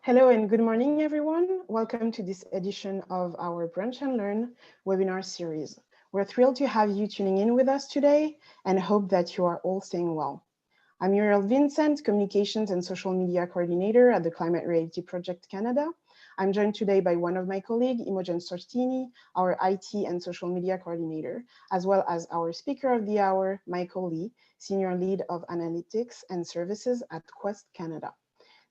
Hello and good morning, everyone. Welcome to this edition of our Brunch and Learn webinar series. We're thrilled to have you tuning in with us today and hope that you are all staying well. I'm Muriel Vincent, Communications and Social Media Coordinator at the Climate Reality Project Canada. I'm joined today by one of my colleagues, Imogen Sortini, our IT and Social Media Coordinator, as well as our Speaker of the Hour, Michael Lee, Senior Lead of Analytics and Services at Quest Canada.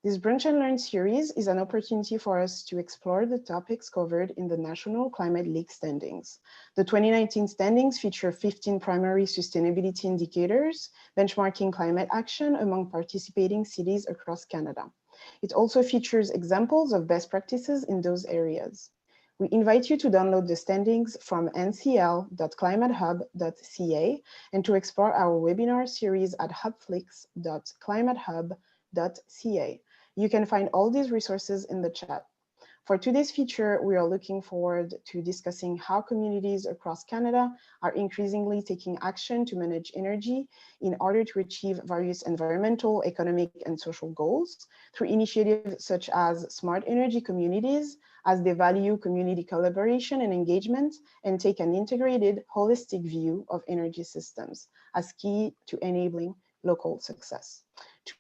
This Brunch and Learn series is an opportunity for us to explore the topics covered in the National Climate League standings. The 2019 standings feature 15 primary sustainability indicators, benchmarking climate action among participating cities across Canada. It also features examples of best practices in those areas. We invite you to download the standings from ncl.climatehub.ca and to explore our webinar series at hubflix.climatehub.ca. You can find all these resources in the chat. For today's feature, we are looking forward to discussing how communities across Canada are increasingly taking action to manage energy in order to achieve various environmental, economic, and social goals through initiatives such as smart energy communities, as they value community collaboration and engagement and take an integrated, holistic view of energy systems as key to enabling local success.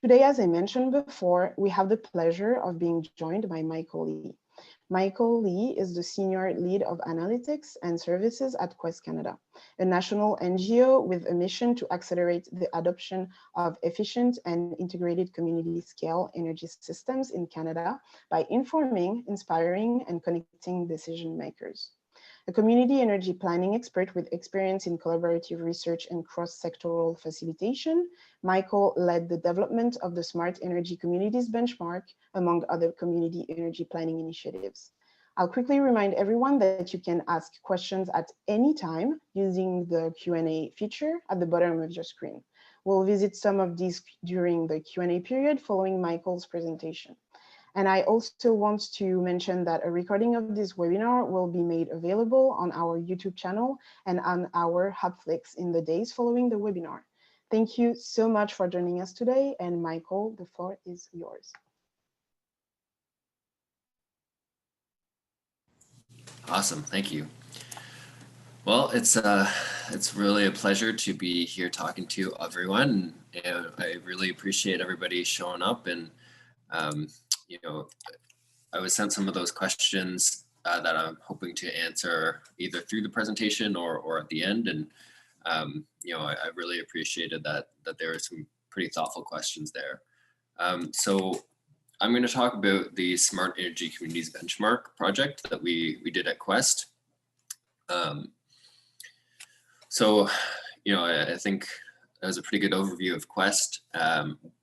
Today, as I mentioned before, we have the pleasure of being joined by Michael Lee. Michael Lee is the Senior Lead of Analytics and Services at Quest Canada, a national NGO with a mission to accelerate the adoption of efficient and integrated community-scale energy systems in Canada by informing, inspiring, and connecting decision makers. A community energy planning expert with experience in collaborative research and cross-sectoral facilitation, Michael led the development of the Smart Energy Communities benchmark, among other community energy planning initiatives. I'll quickly remind everyone that you can ask questions at any time using the Q&A feature at the bottom of your screen. We'll visit some of these during the Q&A period following Michael's presentation. And I also want to mention that a recording of this webinar will be made available on our YouTube channel and on our Hubflix in the days following the webinar. Thank you so much for joining us today. And Michael, the floor is yours. Awesome, thank you. Well, it's really a pleasure to be here talking to everyone, and I really appreciate everybody showing up. And you know, I was sent some of those questions that I'm hoping to answer either through the presentation or at the end. And you know, I really appreciated that there were some pretty thoughtful questions there. So I'm going to talk about the Smart Energy Communities benchmark project that we did at Quest. So, you know, I think that was a pretty good overview of Quest.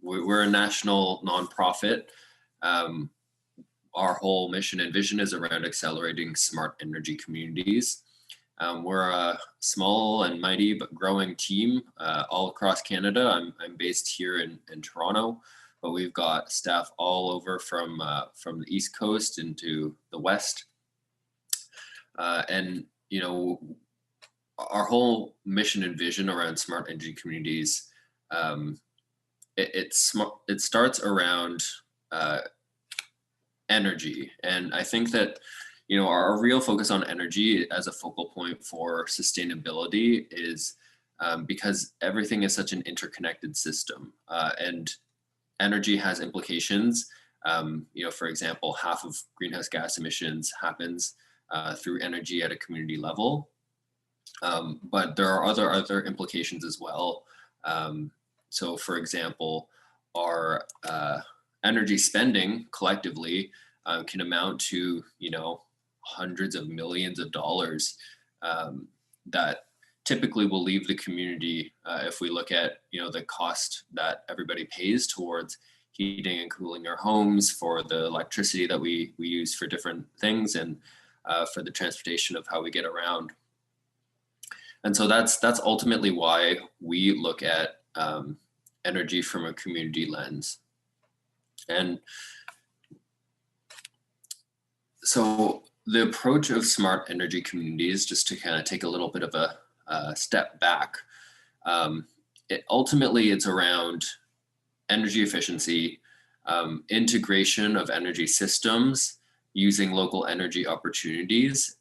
We're a national nonprofit. Our whole mission and vision is around accelerating smart energy communities. We're a small and mighty but growing team all across Canada. I'm based here in Toronto, but we've got staff all over from the East Coast into the West. And you know, our whole mission and vision around smart energy communities, it starts around energy. And I think that, you know, our real focus on energy as a focal point for sustainability is because everything is such an interconnected system, and energy has implications. You know, for example, half of greenhouse gas emissions happens through energy at a community level. But there are other implications as well. So for example, our energy spending collectively can amount to, you know, hundreds of millions of dollars that typically will leave the community if we look at, you know, the cost that everybody pays towards heating and cooling our homes, for the electricity that we use for different things, and for the transportation of how we get around. And so that's ultimately why we look at energy from a community lens. And so the approach of smart energy communities, just to kind of take a little bit of a step back, ultimately it's around energy efficiency, integration of energy systems using local energy opportunities,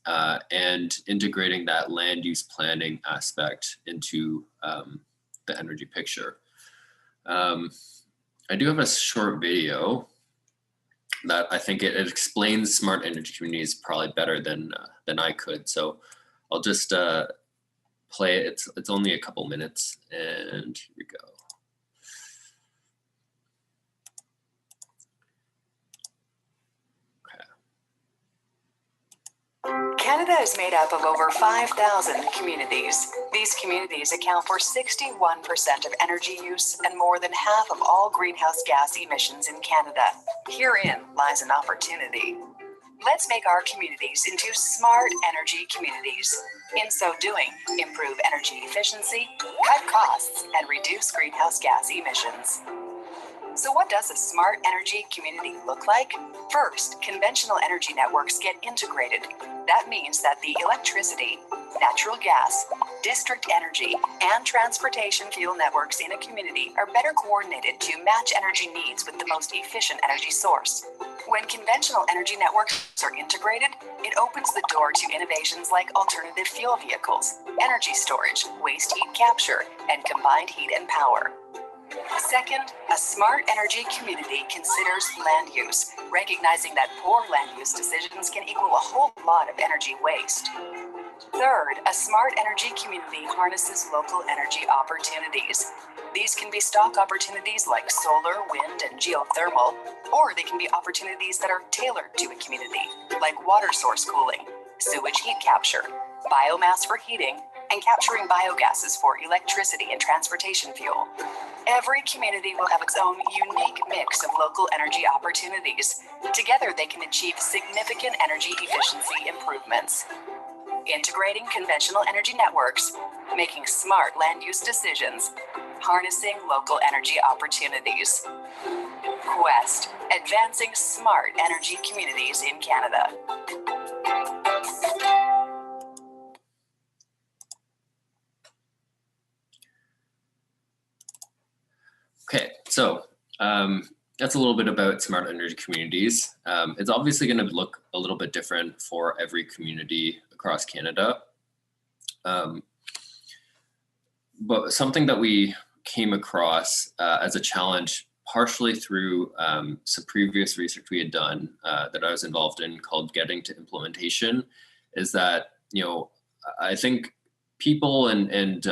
and integrating that land use planning aspect into the energy picture. I do have a short video that I think it explains smart energy communities probably better than I could. So I'll just play it. It's only a couple minutes, and here we go. Canada is made up of over 5,000 communities. These communities account for 61% of energy use and more than half of all greenhouse gas emissions in Canada. Herein lies an opportunity. Let's make our communities into smart energy communities. In so doing, improve energy efficiency, cut costs, and reduce greenhouse gas emissions. So what does a smart energy community look like? First, conventional energy networks get integrated. That means that the electricity, natural gas, district energy, and transportation fuel networks in a community are better coordinated to match energy needs with the most efficient energy source. When conventional energy networks are integrated, it opens the door to innovations like alternative fuel vehicles, energy storage, waste heat capture, and combined heat and power. Second, a smart energy community considers land use, recognizing that poor land use decisions can equal a whole lot of energy waste. Third, a smart energy community harnesses local energy opportunities. These can be stock opportunities like solar, wind, and geothermal, or they can be opportunities that are tailored to a community, like water source cooling, sewage heat capture, biomass for heating, and capturing biogases for electricity and transportation fuel. Every community will have its own unique mix of local energy opportunities. Together, they can achieve significant energy efficiency improvements. Integrating conventional energy networks, making smart land use decisions, harnessing local energy opportunities. Quest, advancing smart energy communities in Canada. Okay, so that's a little bit about smart energy communities. It's obviously going to look a little bit different for every community across Canada. But something that we came across as a challenge, partially through some previous research we had done that I was involved in called Getting to Implementation, is that, I think people and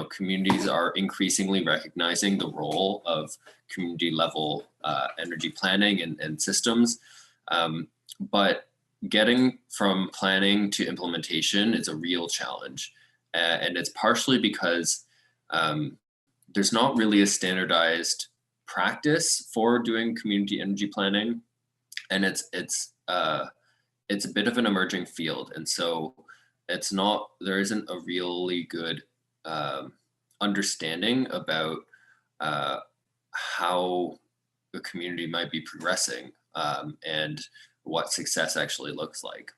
communities are increasingly recognizing the role of community level energy planning and systems. But getting from planning to implementation is a real challenge. And it's partially because there's not really a standardized practice for doing community energy planning. And it's a bit of an emerging field. And so there isn't a really good understanding about how the community might be progressing and what success actually looks like.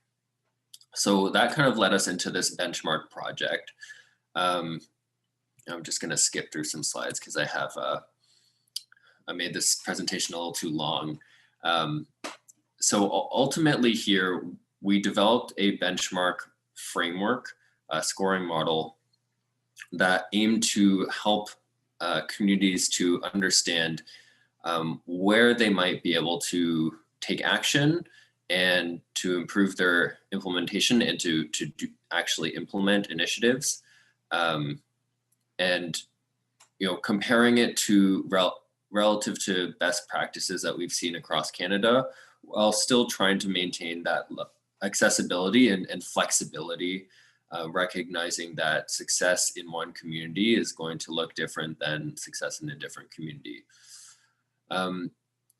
So that kind of led us into this benchmark project. I'm just going to skip through some slides because I made this presentation a little too long. So ultimately here, we developed a benchmark framework, a scoring model that aimed to help communities to understand where they might be able to take action and to improve their implementation and to actually implement initiatives. And comparing it to relative to best practices that we've seen across Canada, while still trying to maintain that accessibility and flexibility, recognizing that success in one community is going to look different than success in a different community.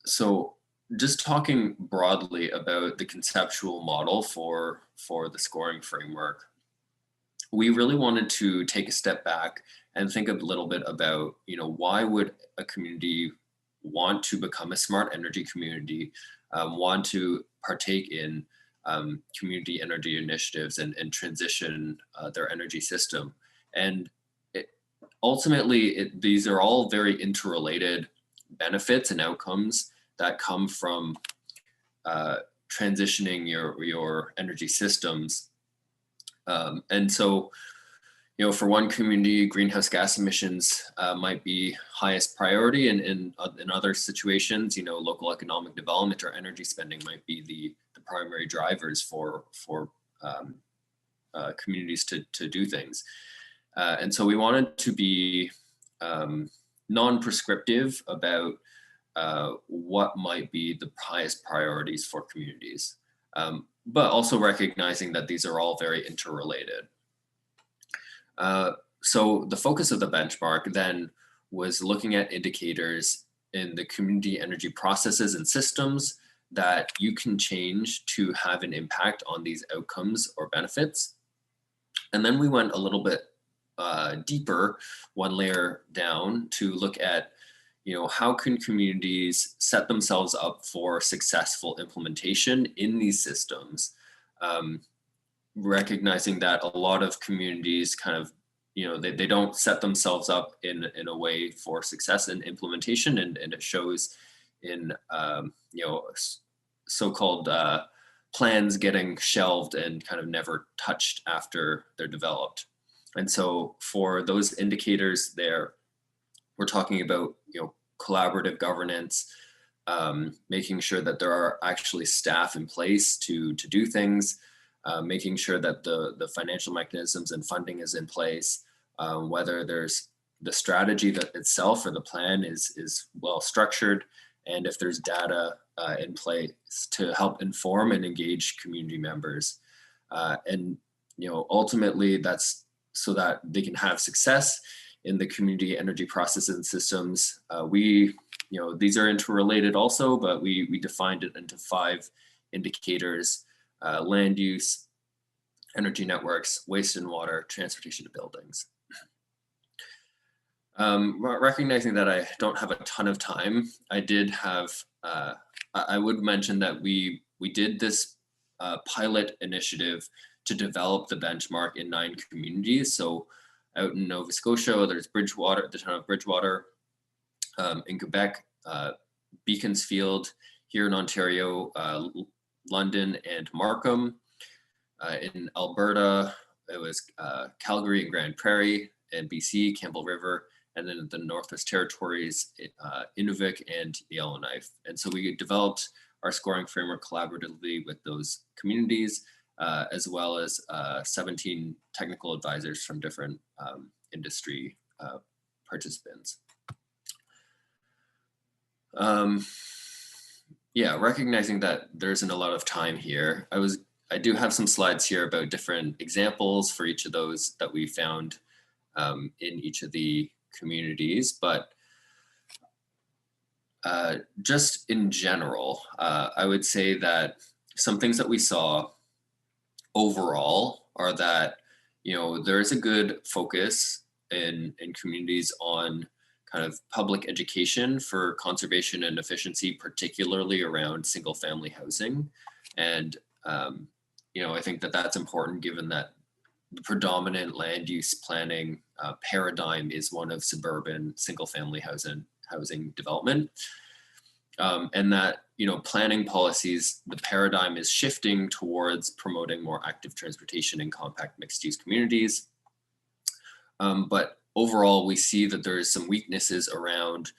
So just talking broadly about the conceptual model for the scoring framework, we really wanted to take a step back and think a little bit about, why would a community want to become a smart energy community, want to partake in community energy initiatives and transition their energy system. And ultimately, these are all very interrelated benefits and outcomes that come from transitioning your energy systems. And so, for one community, greenhouse gas emissions might be highest priority, and in other situations, local economic development or energy spending might be the primary drivers for communities to do things. And so we wanted to be non-prescriptive about what might be the highest priorities for communities, but also recognizing that these are all very interrelated. So the focus of the benchmark then was looking at indicators in the community energy processes and systems that you can change to have an impact on these outcomes or benefits. And then we went a little bit deeper, one layer down, to look at how can communities set themselves up for successful implementation in these systems, recognizing that a lot of communities kind of, they don't set themselves up in a way for success in implementation, and it shows in, so-called plans getting shelved and kind of never touched after they're developed. And so for those indicators there, we're talking about, collaborative governance, making sure that there are actually staff in place to do things, making sure that the financial mechanisms and funding is in place, whether there's the strategy that itself or the plan is well structured, and if there's data in place to help inform and engage community members. And ultimately that's so that they can have success in the community energy processes and systems. These are interrelated also, but we defined it into 5 indicators: land use, energy networks, waste and water, transportation to buildings. Recognizing that I don't have a ton of time, I did have, I would mention that we did this pilot initiative to develop the benchmark in 9 communities. So out in Nova Scotia, there's Bridgewater, the town of Bridgewater. In Quebec, Beaconsfield. Here in Ontario, London and Markham. In Alberta, it was Calgary and Grand Prairie, and BC, Campbell River, and then the Northwest Territories, Inuvik and Yellowknife. And so we developed our scoring framework collaboratively with those communities, as well as 17 technical advisors from different industry participants. Recognizing that there isn't a lot of time here, I do have some slides here about different examples for each of those that we found in each of the communities, but just in general, I would say that some things that we saw overall are that, there is a good focus in communities on kind of public education for conservation and efficiency, particularly around single family housing. And, I think that that's important given that the predominant land use planning paradigm is one of suburban single family housing development. And that, planning policies, the paradigm is shifting towards promoting more active transportation in compact mixed use communities. But overall, we see that there is some weaknesses around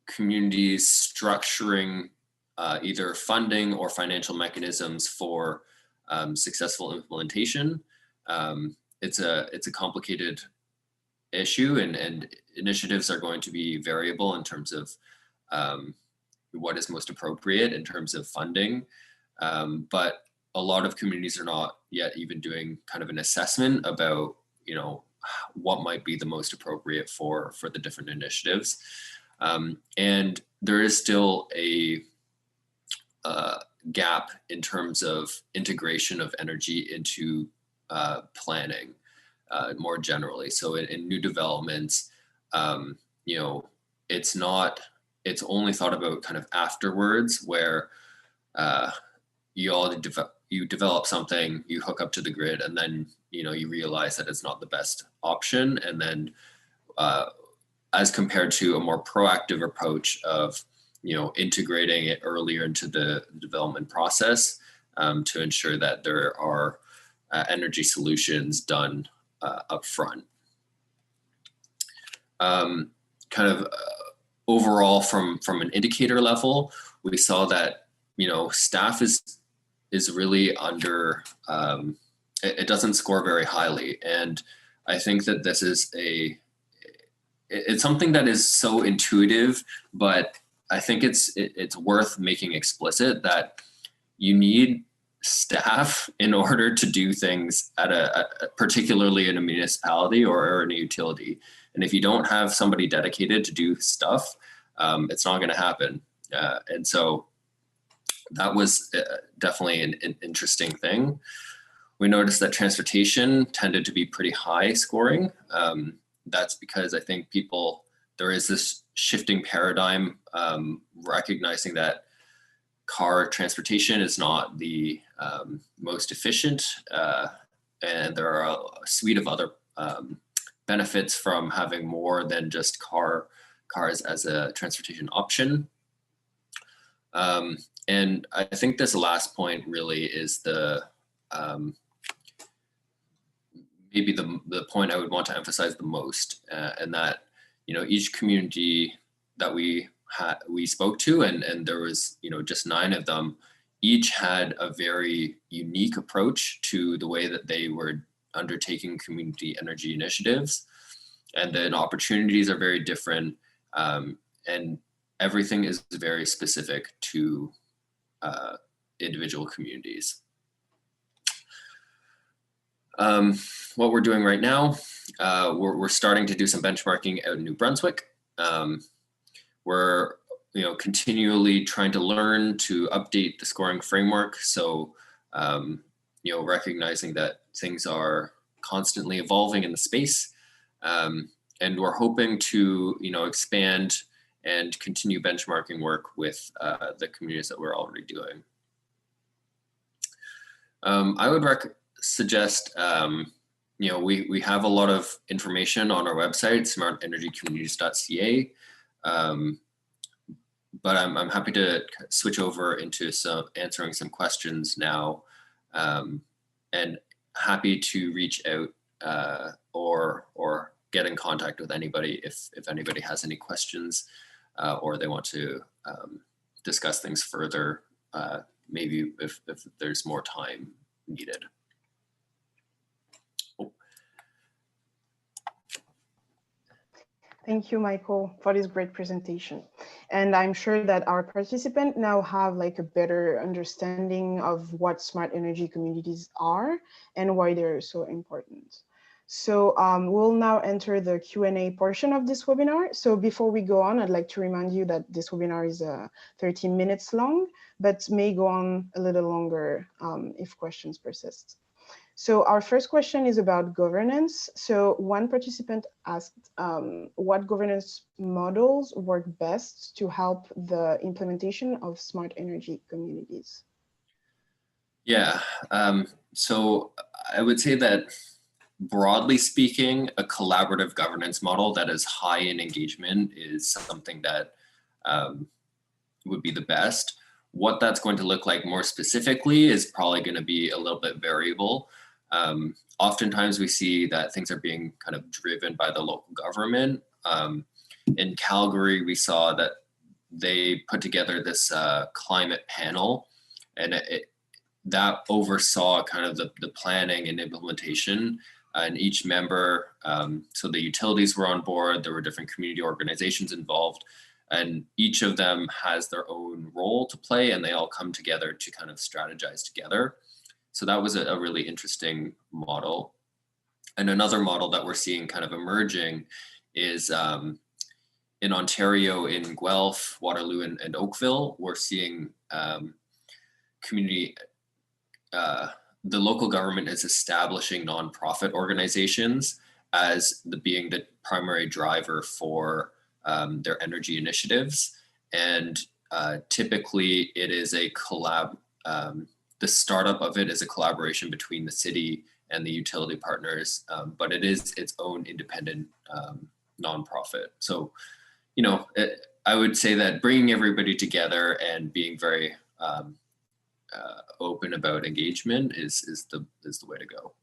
communities structuring either funding or financial mechanisms for successful implementation. It's a complicated issue, and initiatives are going to be variable in terms of what is most appropriate in terms of funding. But a lot of communities are not yet even doing kind of an assessment about, what might be the most appropriate for the different initiatives. And there is still a gap in terms of integration of energy into planning more generally. So in new developments, it's only thought about kind of afterwards, where you develop something, you hook up to the grid, and then you realize that it's not the best option. And then as compared to a more proactive approach of integrating it earlier into the development process to ensure that there are energy solutions done up front. Overall, from an indicator level, we saw that staff is really under, it doesn't score very highly, and I think that this is it's something that is so intuitive, but I think it's worth making explicit that you need staff in order to do things particularly in a municipality or in a utility. And if you don't have somebody dedicated to do stuff, it's not going to happen. And so that was definitely an interesting thing. We noticed that transportation tended to be pretty high scoring. That's because I think there is this shifting paradigm, recognizing that car transportation is not the most efficient, and there are a suite of other benefits from having more than just cars as a transportation option. And I think this last point really is maybe the point I would want to emphasize the most, and that each community that we spoke to, and there was just 9 of them, each had a very unique approach to the way that they were undertaking community energy initiatives, and then opportunities are very different, and everything is very specific to individual communities. What we're doing right now, we're starting to do some benchmarking out in New Brunswick. We're continually trying to learn to update the scoring framework. So recognizing that things are constantly evolving in the space, and we're hoping to expand and continue benchmarking work with the communities that we're already doing. I would suggest, we have a lot of information on our website, smartenergycommunities.ca, but I'm happy to switch over into answering some questions now, and happy to reach out or get in contact with anybody if anybody has any questions, or they want to discuss things further, maybe if there's more time needed. Thank you, Michael, for this great presentation. And I'm sure that our participants now have a better understanding of what smart energy communities are and why they're so important. So we'll now enter the Q&A portion of this webinar. So before we go on, I'd like to remind you that this webinar is 30 minutes long, but may go on a little longer if questions persist. So our first question is about governance. So one participant asked what governance models work best to help the implementation of smart energy communities? Yeah, so I would say that broadly speaking, a collaborative governance model that is high in engagement is something that would be the best. What that's going to look like more specifically is probably going to be a little bit variable. Oftentimes we see that things are being kind of driven by the local government. In Calgary, we saw that they put together this climate panel, and that oversaw kind of the planning and implementation. And each member, so the utilities were on board, there were different community organizations involved, and each of them has their own role to play, and they all come together to kind of strategize together. So that was a really interesting model. And another model that we're seeing kind of emerging is in Ontario, in Guelph, Waterloo, and Oakville, we're seeing community, the local government is establishing nonprofit organizations as being the primary driver for their energy initiatives. And typically it is a the startup of it is a collaboration between the city and the utility partners, but it is its own independent nonprofit. So, I would say that bringing everybody together and being very open about engagement is the way to go.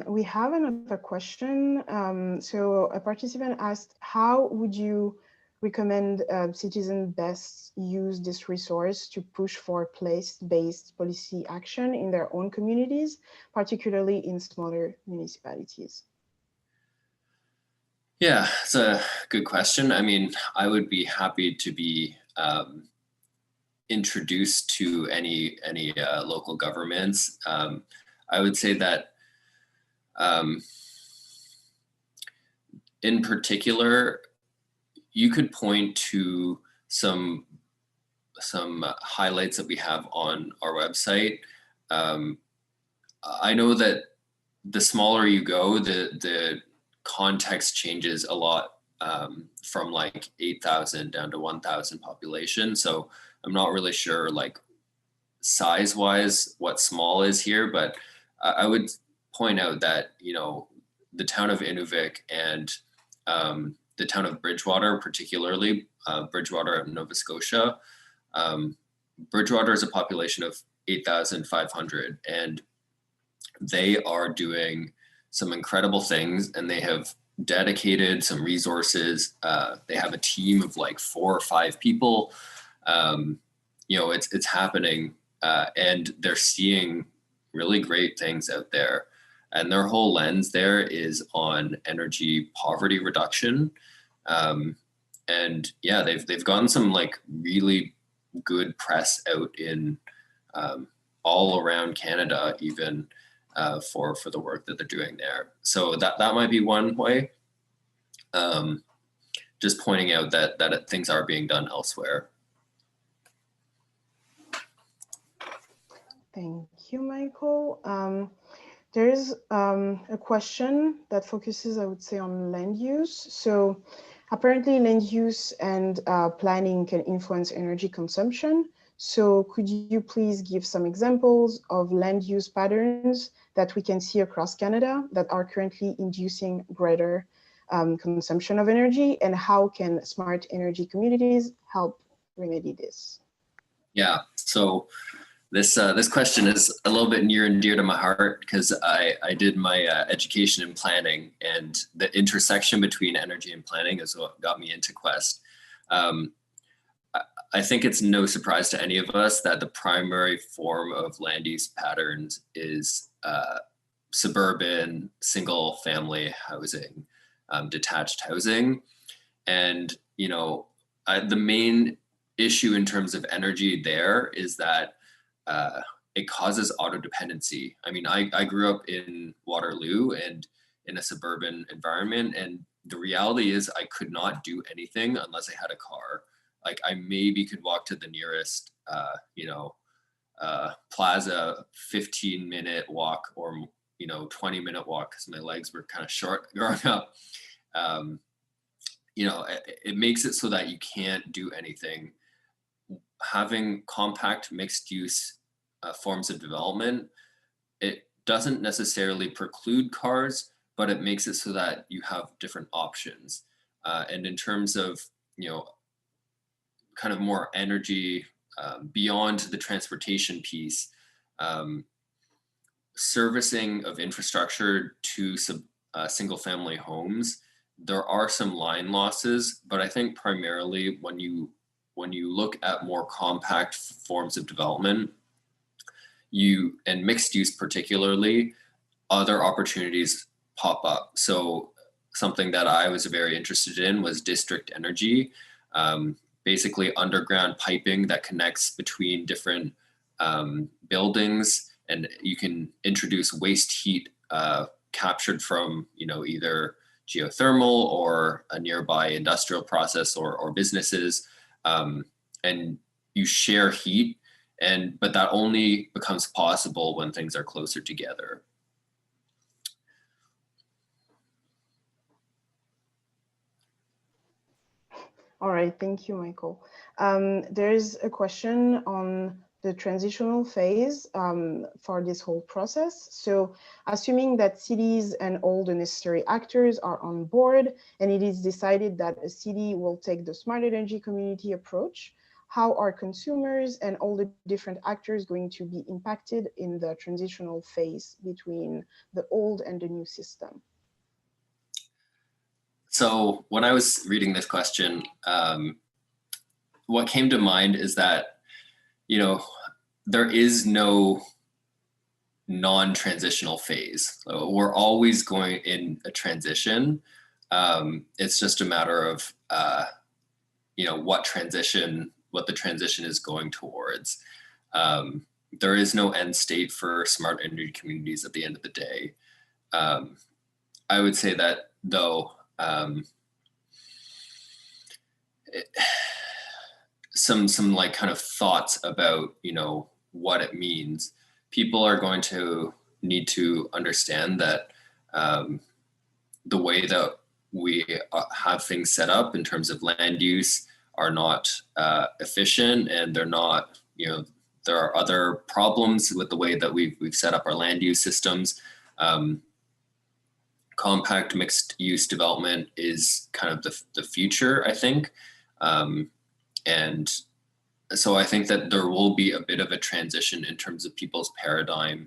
We have another question. So a participant asked, how would you recommend citizens best use this resource to push for place-based policy action in their own communities, particularly in smaller municipalities? Yeah, it's a good question. I mean, I would be happy to be introduced to any local governments. I would say that in particular, you could point to some highlights that we have on our website. I know that the smaller you go, the context changes a lot, from like 8,000 down to 1,000 population. So I'm not really sure like size wise what small is here, but I would point out that, you know, the town of Inuvik and the town of Bridgewater, particularly Bridgewater, Nova Scotia. Bridgewater is a population of 8,500, and they are doing some incredible things, and they have dedicated some resources. They have a team of like 4 or 5 people. You know, it's happening, and they're seeing really great things out there. And their whole lens there is on energy poverty reduction. And yeah, they've gotten some like really good press out in all around Canada, even for the work that they're doing there. So that might be one way. Just pointing out that things are being done elsewhere. Thank you, Michael. There's a question that focuses, I would say, on land use. So apparently land use and planning can influence energy consumption. So could you please give some examples of land use patterns that we can see across Canada that are currently inducing greater consumption of energy, and how can smart energy communities help remedy this? Yeah, so this question is a little bit near and dear to my heart, because I did my education in planning, and the intersection between energy and planning is what got me into Quest. I think it's no surprise to any of us that the primary form of land use patterns is suburban single family housing, detached housing. And, you know, the main issue in terms of energy there is that it causes auto dependency. I mean, I grew up in Waterloo and in a suburban environment, and the reality is I could not do anything unless I had a car. Like I maybe could walk to the nearest, plaza, 15-minute walk, or 20-minute walk, because my legs were kind of short growing up. It makes it so that you can't do anything. Having compact mixed use forms of development, it doesn't necessarily preclude cars, but it makes it so that you have different options. And in terms of, kind of more energy beyond the transportation piece, servicing of infrastructure to single family homes, there are some line losses, but I think primarily when you look at more compact forms of development, and mixed use particularly, other opportunities pop up. So something that I was very interested in was district energy, basically underground piping that connects between different buildings, and you can introduce waste heat captured from either geothermal or a nearby industrial process or businesses, and you share heat, but that only becomes possible when things are closer together. All right, thank you, Michael. There's a question on the transitional phase for this whole process. So assuming that cities and all the necessary actors are on board, and it is decided that a city will take the smart energy community approach, how are consumers and all the different actors going to be impacted in the transitional phase between the old and the new system? So when I was reading this question, what came to mind is that, there is no non-transitional phase. So we're always going in a transition. It's just a matter of, what the transition is going towards. There is no end state for smart energy communities at the end of the day. I would say that though, some like kind of thoughts about, what it means. People are going to need to understand that the way that we have things set up in terms of land use are not efficient, and they're not, there are other problems with the way that we've set up our land use systems. Compact mixed use development is kind of the future, I think. And so I think that there will be a bit of a transition in terms of people's paradigm,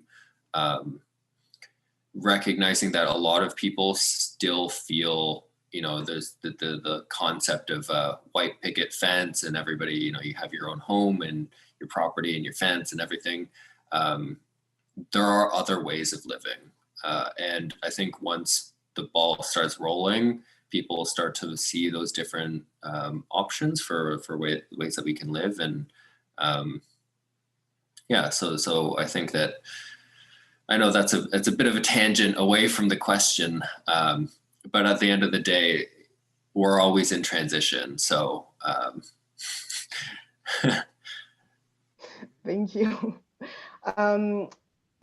recognizing that a lot of people still feel, there's the concept of a white picket fence, and everybody, you have your own home and your property and your fence and everything. There are other ways of living. And I think once the ball starts rolling, people start to see those different options for ways that we can live. And so I think that, I know it's a bit of a tangent away from the question, but at the end of the day, we're always in transition. So thank you.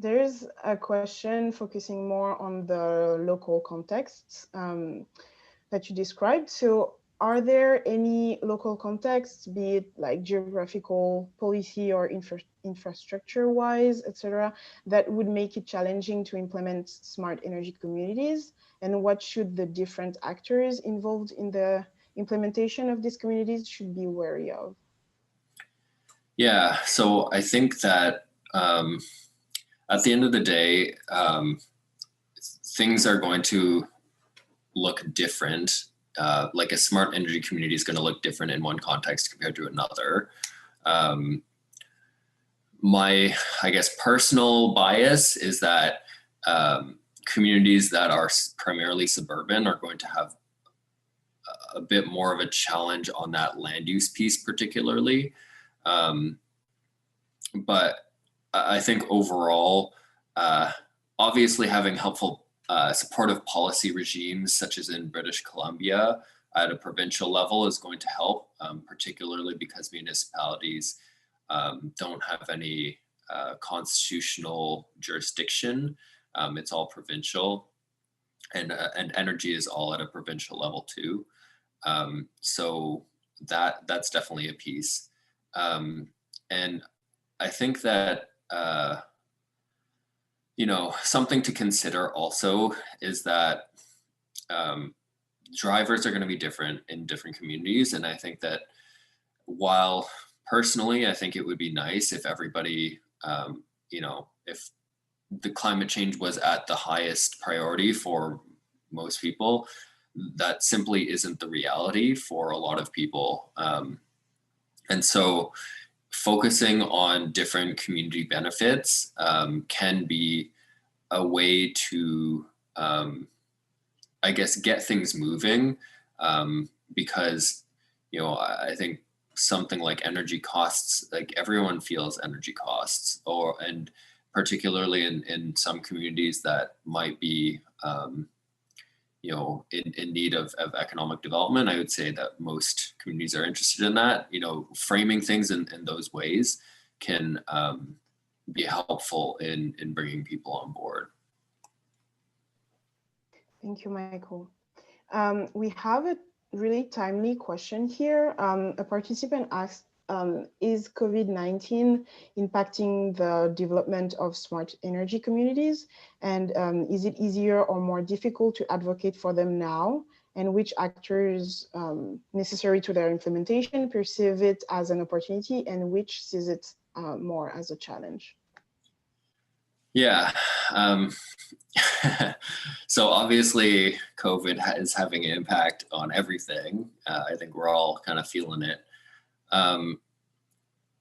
There's a question focusing more on the local contexts that you described. So are there any local contexts, be it like geographical, policy, or infrastructure wise, etc., that would make it challenging to implement smart energy communities? And what should the different actors involved in the implementation of these communities should be wary of? Yeah, so I think that at the end of the day, things are going to look different. Like a smart energy community is going to look different in one context compared to another. My, I guess, personal bias is that communities that are primarily suburban are going to have a bit more of a challenge on that land use piece particularly. But I think overall, obviously having helpful supportive policy regimes, such as in British Columbia at a provincial level, is going to help, particularly because municipalities don't have any constitutional jurisdiction. It's all provincial, and energy is all at a provincial level too. So that's definitely a piece. And I think that something to consider also is that drivers are going to be different in different communities. And I think that while personally, I think it would be nice if everybody, if the climate change was at the highest priority for most people, that simply isn't the reality for a lot of people. And so focusing on different community benefits can be a way to, I guess, get things moving, because, I think something like energy costs, like everyone feels energy costs, and particularly in some communities that might be, in need of economic development. I would say that most communities are interested in that. Framing things in those ways can be helpful in bringing people on board. Thank you, Michael. We have a really timely question here. A participant asked is COVID-19 impacting the development of smart energy communities? And is it easier or more difficult to advocate for them now? And which actors necessary to their implementation perceive it as an opportunity, and which sees it more as a challenge? Yeah. So obviously COVID is having an impact on everything. I think we're all kind of feeling it.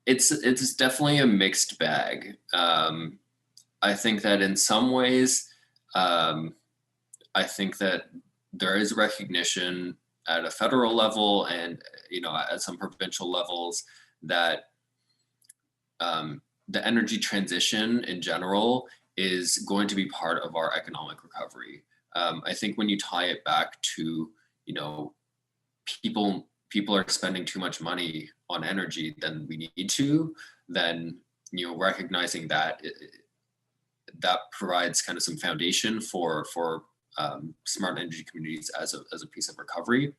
It's definitely a mixed bag. I think that in some ways, I think that there is recognition at a federal level and, you know, at some provincial levels that the energy transition in general is going to be part of our economic recovery. I think when you tie it back to, you know, people are spending too much money on energy than we need to, then, you know, recognizing that that provides kind of some foundation for smart energy communities as a piece of recovery.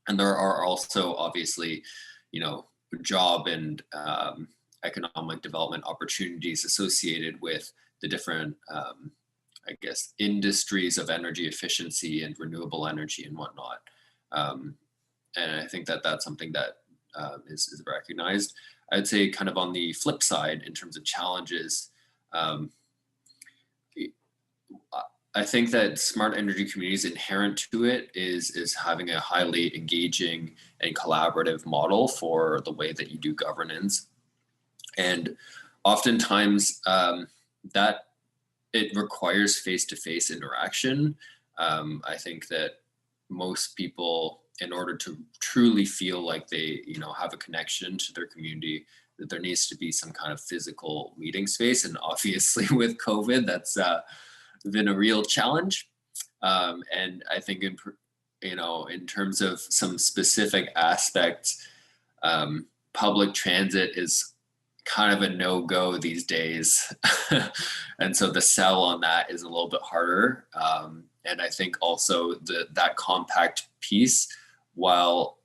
And there are also obviously, you know, job and economic development opportunities associated with the different, I guess, industries of energy efficiency and renewable energy and whatnot. And I think that that's something that is recognized. I'd say kind of on the flip side, in terms of challenges, I think that smart energy communities inherent to it is having a highly engaging and collaborative model for the way that you do governance. And oftentimes that it requires face-to-face interaction. I think that most people, in order to truly feel like they, you know, have a connection to their community, that there needs to be some kind of physical meeting space. And obviously with COVID, that's been a real challenge. And I think in terms of some specific aspects, public transit is kind of a no-go these days. And so the sell on that is a little bit harder. And I think also that compact piece, while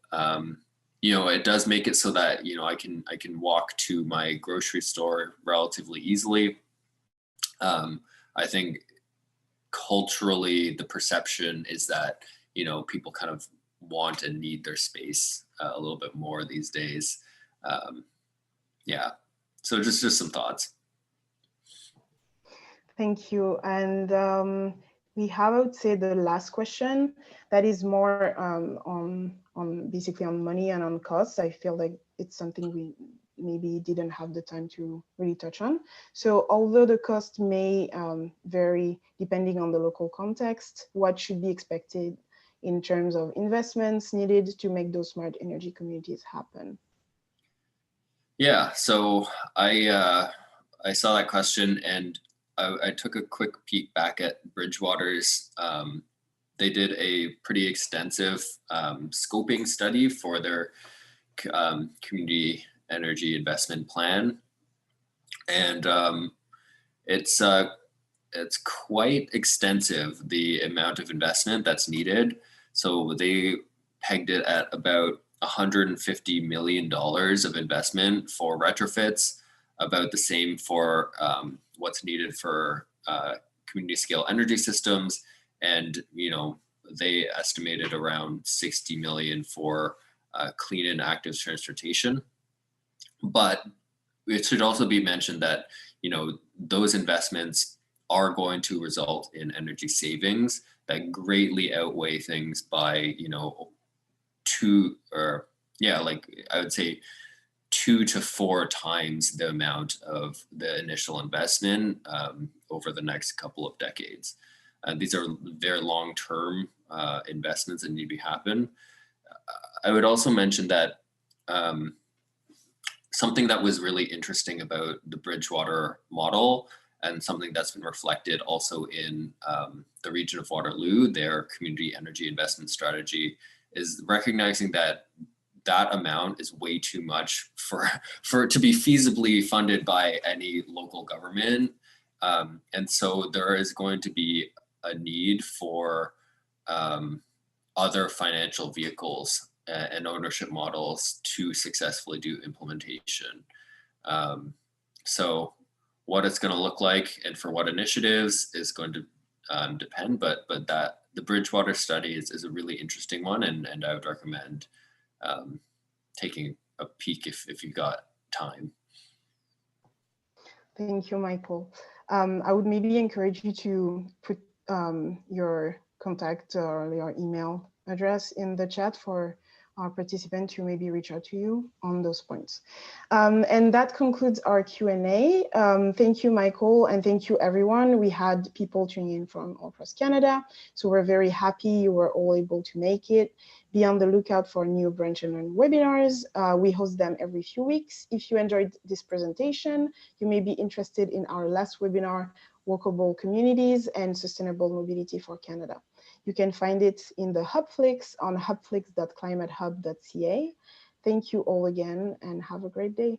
you know, it does make it so that, you know, I can walk to my grocery store relatively easily. I think culturally the perception is that, you know, people kind of want and need their space a little bit more these days. Yeah, so just some thoughts. Thank you. And we have, I would say, the last question that is more on basically on money and on costs. I feel like it's something we maybe didn't have the time to really touch on. So although the cost may vary depending on the local context, what should be expected in terms of investments needed to make those smart energy communities happen? Yeah, so I saw that question and I took a quick peek back at Bridgewater's. They did a pretty extensive scoping study for their community energy investment plan, and it's quite extensive, the amount of investment that's needed. So they pegged it at about $150 million of investment for retrofits, about the same for what's needed for community scale energy systems. And, you know, they estimated around 60 million for clean and active transportation. But it should also be mentioned that, you know, those investments are going to result in energy savings that greatly outweigh things by, you know, I would say 2 to 4 times the amount of the initial investment over the next couple of decades. These are very long-term investments that need to happen. I would also mention that something that was really interesting about the Bridgewater model, and something that's been reflected also in the region of Waterloo, their community energy investment strategy, is recognizing that that amount is way too much for it to be feasibly funded by any local government. And so there is going to be a need for other financial vehicles. and ownership models to successfly do implementation. So what it's going to look like and for what initiatives is going to depend, but that the Bridgewater study is a really interesting one, and I would recommend taking a peek if you got time. Thank you, Michael. I would maybe encourage you to put your contact or your email address in the chat for our participant to maybe reach out to you on those points. And that concludes our Q&A. Thank you, Michael, and thank you, everyone. We had people tuning in from all across Canada, so we're very happy you were all able to make it. Be on the lookout for new Branch and Learn webinars. We host them every few weeks. If you enjoyed this presentation, you may be interested in our last webinar, Walkable Communities and Sustainable Mobility for Canada. You can find it in the Hubflix on hubflix.climatehub.ca. Thank you all again and have a great day.